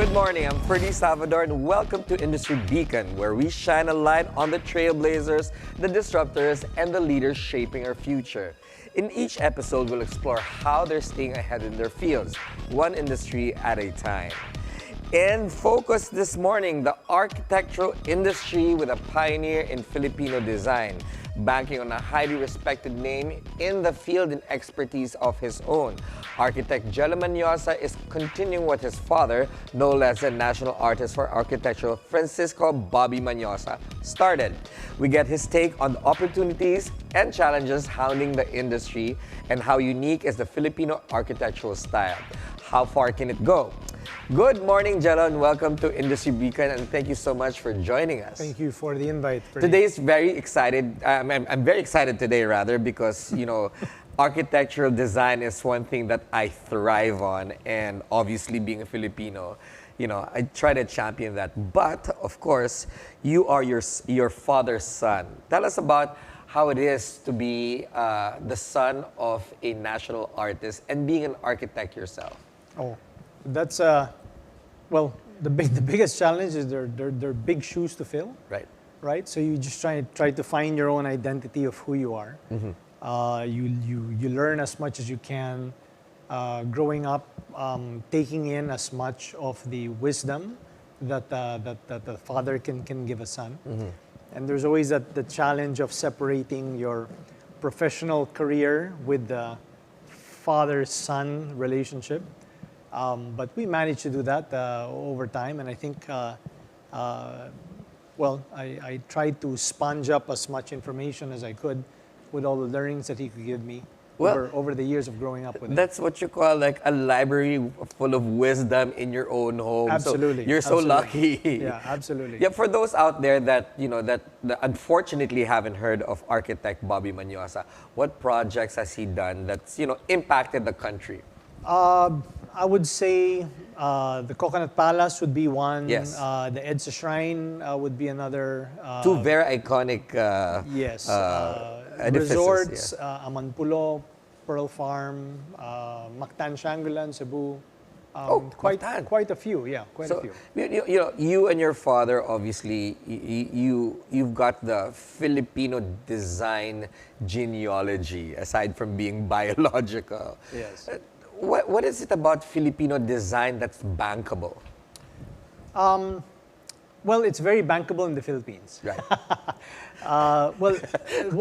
Good morning, I'm Ferdi Salvador and welcome to Industry Beacon, where we shine a light on the trailblazers, the disruptors, and the leaders shaping our future. In each episode, we'll explore how they're staying ahead in their fields, one industry at a time. In focus this morning, the architectural industry with a pioneer in Filipino design, banking on a highly respected name in the field and expertise of his own. Architect Gelo Mañosa is continuing what his father, no less than national artist for architecture Francisco Bobby Mañosa, started. We get his take on the opportunities and challenges hounding the industry and how unique is the Filipino architectural style. How far can it go? Good morning, Gelo, and welcome to Industry Beacon, and thank you so much for joining us. Thank you for the invite. Today is very excited. I'm very excited today, rather, because, architectural design is one thing that I thrive on, and obviously being a Filipino, I try to champion that. But, of course, you are your father's son. Tell us about how it is to be the son of a national artist and being an architect yourself. Oh, that's well, the biggest challenge is they're big shoes to fill. Right. Right. So you just try to find your own identity of who you are. Mm-hmm. You learn as much as you can. Growing up, taking in as much of the wisdom that the father can give a son. Mm-hmm. And there's always the challenge of separating your professional career with the father-son relationship. But we managed to do that over time, and I think, I tried to sponge up as much information as I could with all the learnings that he could give me over the years of growing up with him. That's what you call like a library full of wisdom in your own home. Absolutely. So you're so lucky. Yeah, absolutely. Yeah, for those out there that, that unfortunately haven't heard of architect Bobby Mañosa, what projects has he done that's, impacted the country? I would say the Coconut Palace would be one. Yes. The EDSA Shrine would be another. Two very iconic yes. edifices. Resorts, Amanpulo, Pearl Farm, Mactan, Shangri-La, Cebu. Quite a few, yeah, quite a few. You and your father, obviously, you've got the Filipino design genealogy, aside from being biological. Yes. What is it about Filipino design that's bankable? Well, it's very bankable in the Philippines. Right.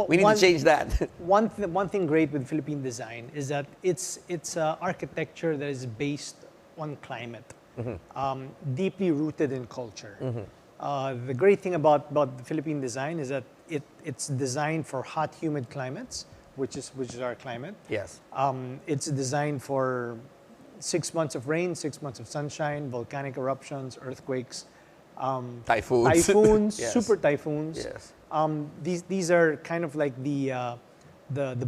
We need to change that. One thing great with Philippine design is that it's architecture that is based on climate, deeply rooted in culture. The great thing about the Philippine design is that it's designed for hot, humid climates, which is our climate. Yes. It's designed for 6 months of rain, 6 months of sunshine, volcanic eruptions, earthquakes, typhoons, yes. Super typhoons. Yes. These are kind of like the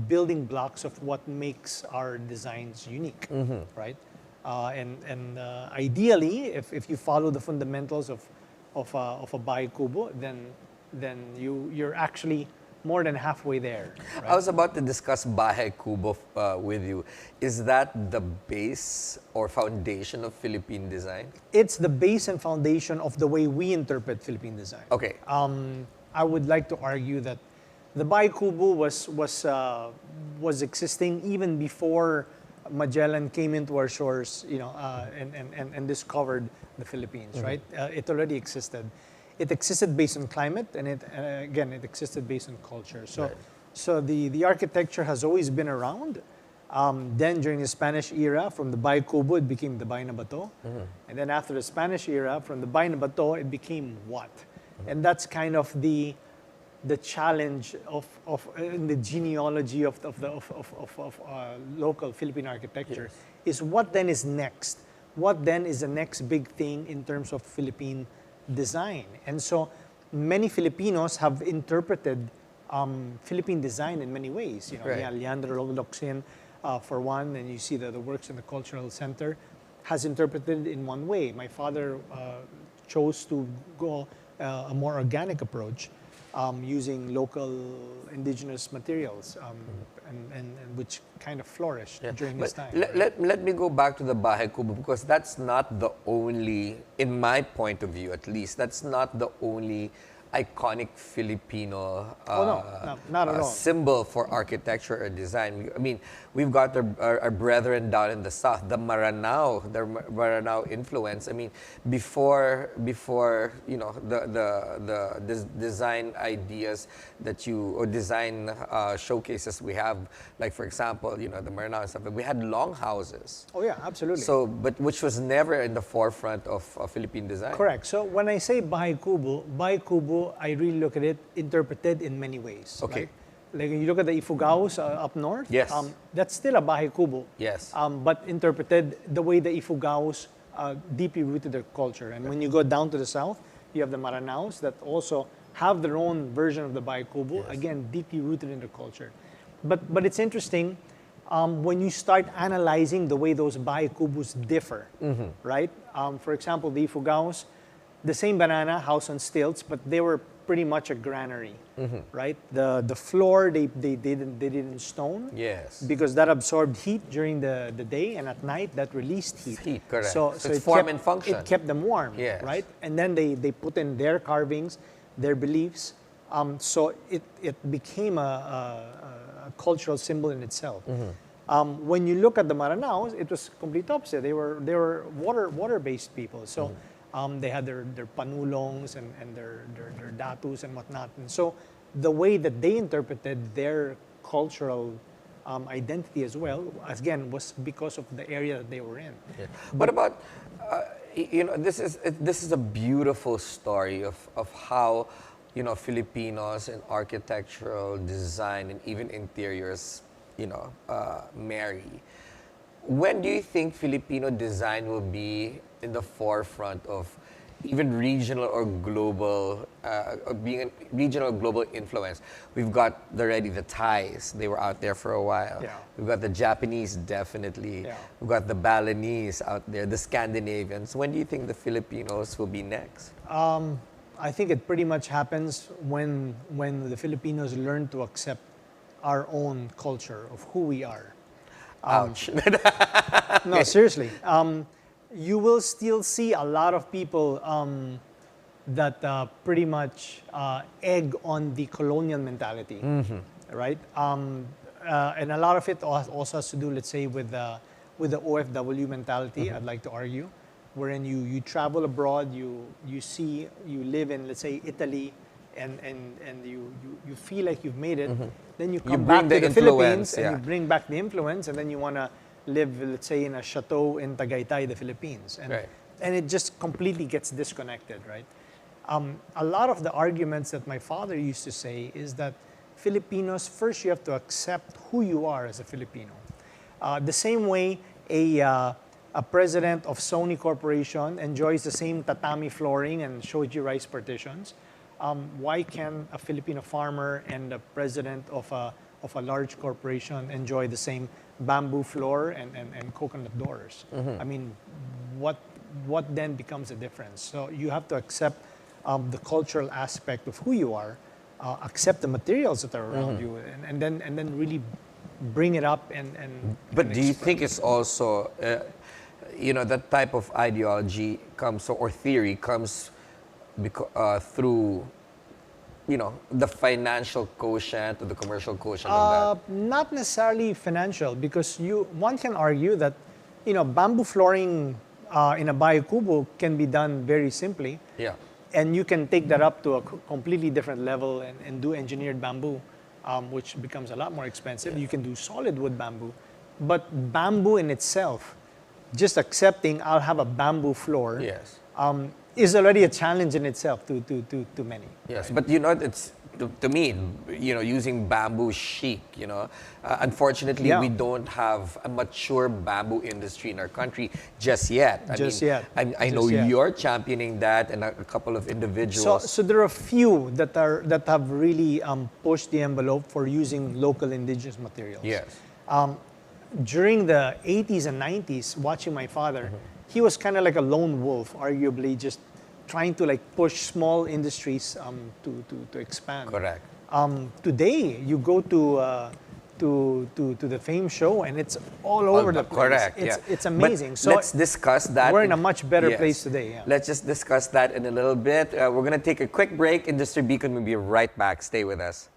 building blocks of what makes our designs unique, right? And ideally, if you follow the fundamentals of a Bahay Kubo, then you're actually more than halfway there. Right? I was about to discuss Bahay Kubo with you. Is that the base or foundation of Philippine design? It's the base and foundation of the way we interpret Philippine design. Okay. I would like to argue that the Bahay Kubo was existing even before Magellan came into our shores, and discovered the Philippines. Right? It already existed. It existed based on climate, and it existed based on culture. So the architecture has always been around. Then during the Spanish era, from the Bahay Kubo, it became the Bahay na Bato. And then after the Spanish era, from the Bahay na Bato, it became what? And that's kind of the challenge of in the genealogy of local Philippine architecture. Yes. Is what then is next? What then is the next big thing in terms of Philippine design? And so many Filipinos have interpreted Philippine design in many ways. Right. Leandro Locsin, for one, and you see the works in the Cultural Center, has interpreted in one way. My father chose to go a more organic approach. using local indigenous materials, and which kind of flourished during this time. Let me go back to the Bahay Kubo, because that's not the only, in my point of view at least, that's not the only iconic Filipino not at all. symbol for architecture or design. I mean, we've got our brethren down in the south, the Maranao influence. I mean, before the design ideas or design showcases we have, like for example, the Maranao and stuff, we had long houses. Oh yeah, absolutely. So, but which was never in the forefront of Philippine design. Correct. So when I say Bahay Kubo, I really look at it interpreted in many ways. Okay. Right? Like you look at the Ifugaos up north. Yes. That's still a Bahay Kubo. Yes. But interpreted the way the Ifugaos deeply rooted their culture. And when you go down to the south, you have the Maranaos that also have their own version of the Bahay Kubo. Yes. Again, deeply rooted in their culture. But it's interesting when you start analyzing the way those Bahay Kubos differ, right? For example, the Ifugaos, the same banana, house on stilts, but they were pretty much a granary, right? The floor they did in stone, Yes. because that absorbed heat during the day, and at night that released heat. Heat, correct. So it's form and function. It kept them warm, Yes. right? And then they put in their carvings, their beliefs. So it became a cultural symbol in itself. When you look at the Maranaos, it was complete opposite. They were water-based people. So they had their panulongs and their datus and whatnot. And so the way that they interpreted their cultural identity as well, again, was because of the area that they were in. Yeah. What about, this is a beautiful story of how, Filipinos in architectural design and even interiors, marry. When do you think Filipino design will be in the forefront of even regional or global, being a regional or global influence? We've got the Thais, they were out there for a while. Yeah. We've got the Japanese, definitely. Yeah. We've got the Balinese out there, the Scandinavians. When do you think the Filipinos will be next? I think it pretty much happens when the Filipinos learn to accept our own culture of who we are. Ouch. No, seriously. You will still see a lot of people that pretty much egg on the colonial mentality, right? And a lot of it also has to do, let's say, with the OFW mentality, I'd like to argue, wherein you travel abroad, you live in, let's say, Italy, and you feel like you've made it, then you come back to the Philippines and you bring back the influence, and then you want to live, let's say, in a chateau in Tagaytay, the Philippines. And it just completely gets disconnected, right? A lot of the arguments that my father used to say is that Filipinos, first you have to accept who you are as a Filipino. The same way a president of Sony Corporation enjoys the same tatami flooring and shoji rice partitions, why can a Filipino farmer and the president of a large corporation enjoy the same bamboo floor and coconut doors? I mean, what then becomes the difference? So you have to accept the cultural aspect of who you are, accept the materials that are around you, and then really bring it up and But do you think it's also, that type of ideology comes, or theory comes through, the financial quotient or the commercial quotient of that? Not necessarily financial, because one can argue that, bamboo flooring in a Bahay Kubo can be done very simply. Yeah. And you can take that up to a completely different level and do engineered bamboo, which becomes a lot more expensive. You can do solid wood bamboo. But bamboo in itself, just accepting I'll have a bamboo floor, Yes. Is already a challenge in itself to many. Yes, but it's to me, using bamboo chic. Unfortunately, we don't have a mature bamboo industry in our country just yet. I know you're championing that, and a couple of individuals. So there are a few that have really pushed the envelope for using local indigenous materials. Yes. During the 80s and 90s, watching my father, he was kind of like a lone wolf, arguably just trying to like push small industries to expand. Correct. Today, you go to the Fame show, and it's all over the place. Correct. It's amazing. But So let's discuss that. we're in a much better Yes. place today. Yeah. Let's just discuss that in a little bit. We're gonna take a quick break. Industry Beacon will be right back. Stay with us.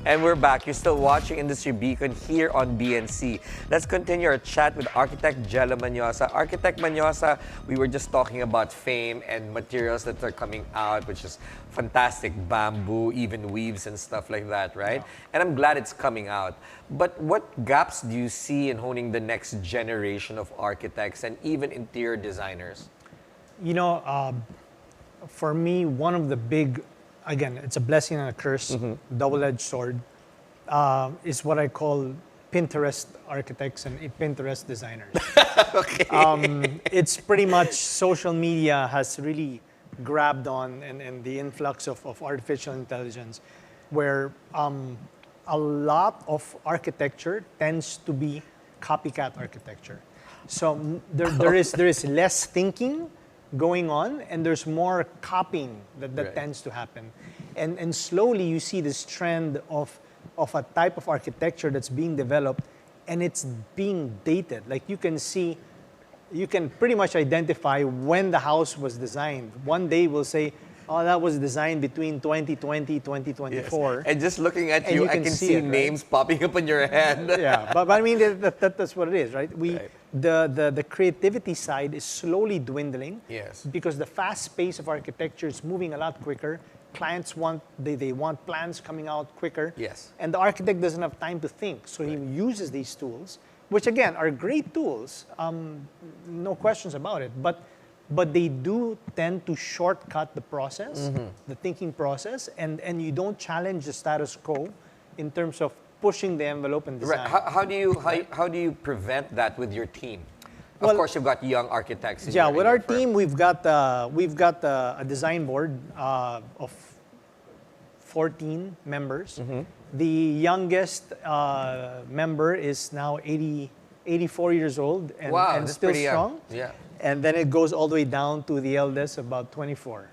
And we're back. You're still watching Industry Beacon here on BNC. Let's continue our chat with architect Gelo Mañosa. Architect Mañosa, we were just talking about fame and materials that are coming out, which is fantastic, bamboo, even weaves and stuff like that, right? Yeah. And I'm glad it's coming out. But what gaps do you see in honing the next generation of architects and even interior designers? You know, for me, one of the big, again, it's a blessing and a curse, double-edged sword, is what I call Pinterest architects and Pinterest designers. Okay. It's pretty much social media has really grabbed on and the influx of artificial intelligence, where a lot of architecture tends to be copycat architecture. So there is less thinking going on, and there's more copying that right. tends to happen. And slowly you see this trend of a type of architecture that's being developed, and it's being dated. Like you can pretty much identify when the house was designed. One day we'll say, oh, that was designed between 2020, 2024. Yes. And just looking at you, I can see it, names right? popping up in your head. Yeah, but I mean, that's what it is, right? Right. The creativity side is slowly dwindling. Yes. Because the fast pace of architecture is moving a lot quicker. Clients want plans coming out quicker. Yes. And the architect doesn't have time to think, so right. he uses these tools, which again are great tools, no questions about it. But they do tend to shortcut the process, the thinking process, and you don't challenge the status quo in terms of pushing the envelope and design. Right. How do you prevent that with your team? Of course, you've got young architects. With our team, we've got a design board of 14 members. The youngest member is now 84 years old and, wow, and still strong. Yeah. And then it goes all the way down to the eldest, about 24.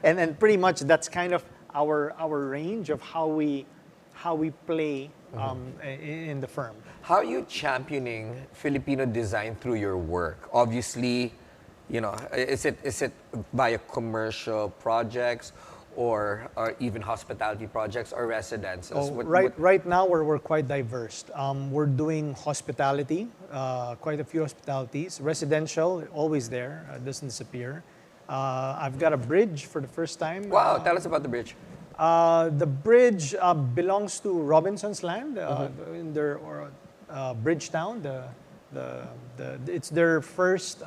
And pretty much that's kind of our range of how we play in the firm. How are you championing Filipino design through your work? Obviously, you know, is it via commercial projects or even hospitality projects or residences? Right now we're quite diverse. We're doing hospitality, quite a few hospitalities. Residential, always there, doesn't disappear. I've got a bridge for the first time. Wow, tell us about the bridge. The bridge belongs to Robinson's Land in their Bridgetown. It's their first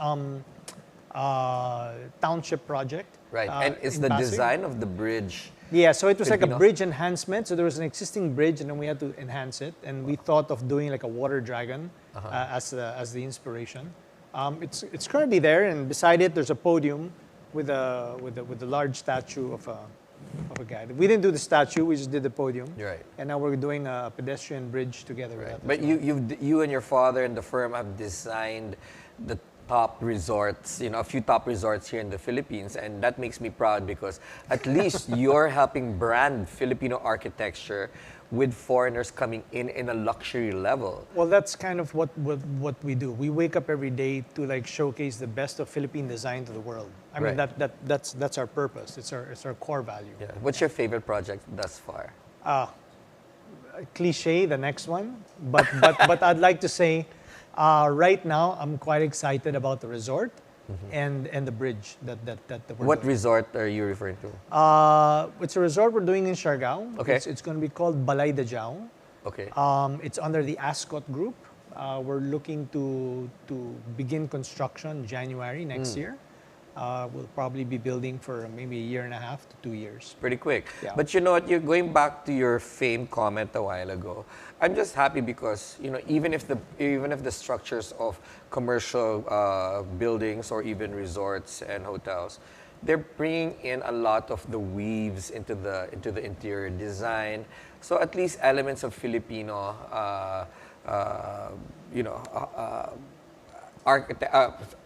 township project. Right, and it's the Pasig. Design of the bridge. Yeah, so it was Filipino. like a bridge enhancement. So there was an existing bridge, and then we had to enhance it. And we thought of doing like a water dragon as the inspiration. It's currently there, and beside it there's a podium with a large statue of a guy. We didn't do the statue; we just did the podium. Right. And now we're doing a pedestrian bridge together with that. But you and your father and the firm have designed the top resorts, a few top resorts here in the Philippines, and that makes me proud because at least you're helping brand Filipino architecture with foreigners coming in a luxury level. Well, that's kind of what we do. We wake up every day to like showcase the best of Philippine design to the world. I mean, that's our purpose. It's our core value. Yeah. What's your favorite project thus far? Cliche, the next one, but I'd like to say, right now I'm quite excited about the resort and the bridge that we're What doing. resort are you referring to? It's a resort we're doing in Siargao. Okay. It's going to be called Balay de Jao. Okay. It's under the Ascot Group. We're looking to begin construction January next year. We'll probably be building for maybe a year and a half to 2 years. Pretty quick. Yeah. But you know what, you're going back to your fame comment a while ago. I'm just happy because, even if the structures of commercial buildings or even resorts and hotels, they're bringing in a lot of the weaves into the interior design. So at least elements of Filipino, you know,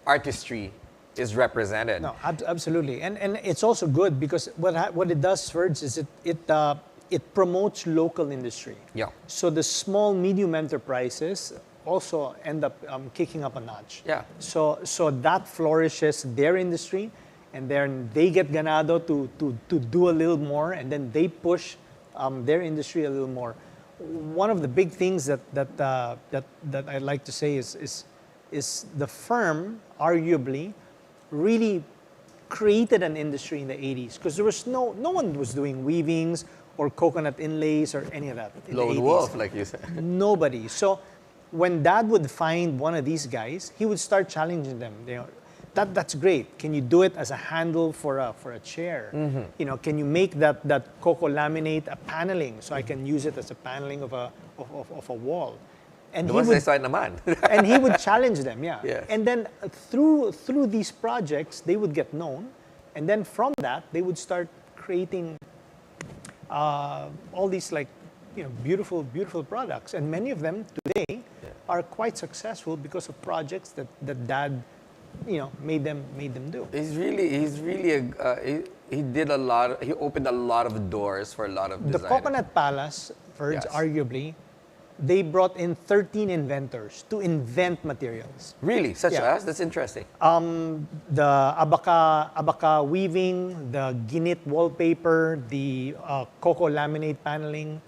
artistry is represented. No, absolutely, and it's also good because what it does first is it promotes local industry. Yeah. So the small medium enterprises also end up kicking up a notch. Yeah. So that flourishes their industry, and then they get ganado to do a little more, and then they push their industry a little more. One of the big things that I'd like to say is the firm arguably really created an industry in the 80s because there was no one was doing weavings or coconut inlays or any of that in Lone the 80s. wolf, like you said. Nobody. So when Dad would find one of these guys, he would start challenging them. You know, that's great. Can you do it as a handle for a chair? Mm-hmm. You know, can you make that coco laminate a paneling so I can use it as a paneling of a wall? And and he would challenge them, yeah. Yes. And then through these projects, they would get known, and then from that they would start creating all these beautiful products, and many of them today are quite successful because of projects that Dad made them do. He's really he did a lot. He opened a lot of doors for a lot of designers. The Coconut Palace, Ferds, arguably, they brought in 13 inventors to invent materials. Really? Such as? That's interesting. The abaca weaving, the ginit wallpaper, the coco laminate paneling,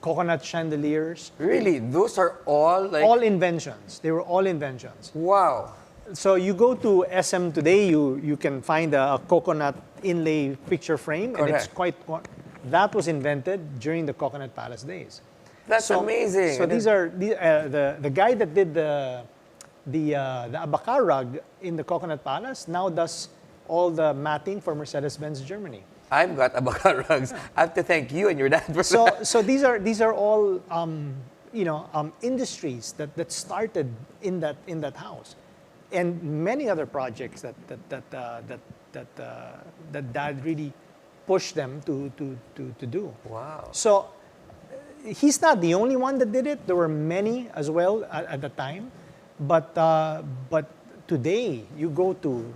coconut chandeliers. Really? Those are all all inventions. They were all inventions. Wow. So you go to SM today, you can find a coconut inlay picture frame, and it's that was invented during the Coconut Palace days. That's amazing. So these are the guy that did the abaca rug in the Coconut Palace now does all the matting for Mercedes-Benz Germany. I've got abaca rugs. I have to thank you and your dad for that. So these are all industries that started in that house, and many other projects that Dad really pushed them to do. Wow. So he's not the only one that did it. There were many as well at the time, but today you go to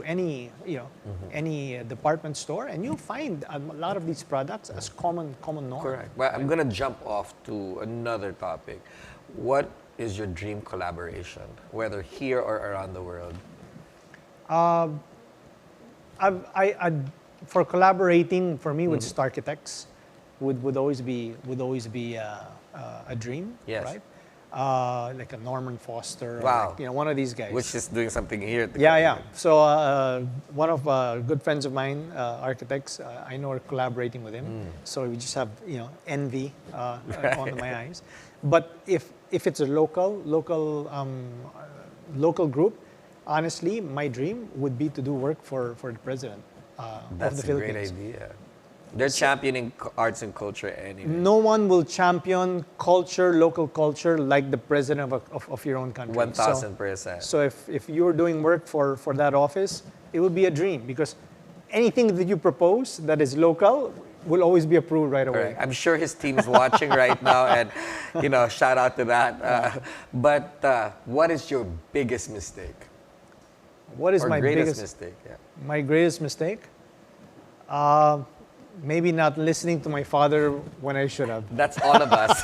any any department store and you'll find a lot of these products as common norm. Correct. Well, I'm gonna jump off to another topic. What is your dream collaboration, whether here or around the world? For collaborating for me with Starchitects would always be a dream. Yes. Right? Like a Norman Foster. Wow. Or one of these guys. Which is doing something here. At the yeah. So one of good friends of mine, architects, I know are collaborating with him. So we just have envy on my eyes. But if it's a local group, honestly, my dream would be to do work for the president of the Philippines. That's a great idea. They're championing arts and culture anyway. No one will champion local culture, like the president of your own country. 1,000%. So if you're doing work for that office, it will be a dream because anything that you propose that is local will always be approved right away. Correct. I'm sure his team's watching right now, and shout out to that. But what is your biggest mistake? What is my greatest mistake? Yeah. My greatest mistake? Maybe not listening to my father when I should have. That's all of us.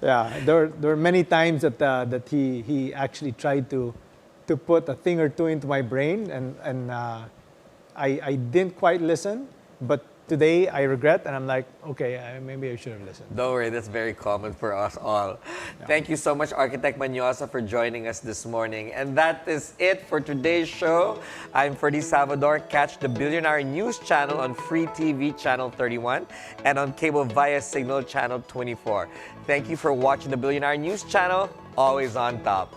Yeah, there were many times that he actually tried to put a thing or two into my brain, and I didn't quite listen. But today I regret, and I'm like, okay, maybe I should have listened. Don't worry, that's very common for us all. Yeah. Thank you so much, Architect Mañosa, for joining us this morning. And that is it for today's show. I'm Ferdi Salvador. Catch the Billionaire News channel on Free TV Channel 31 and on cable via Cignal Channel 24. Thank you for watching the Billionaire News channel, always on top.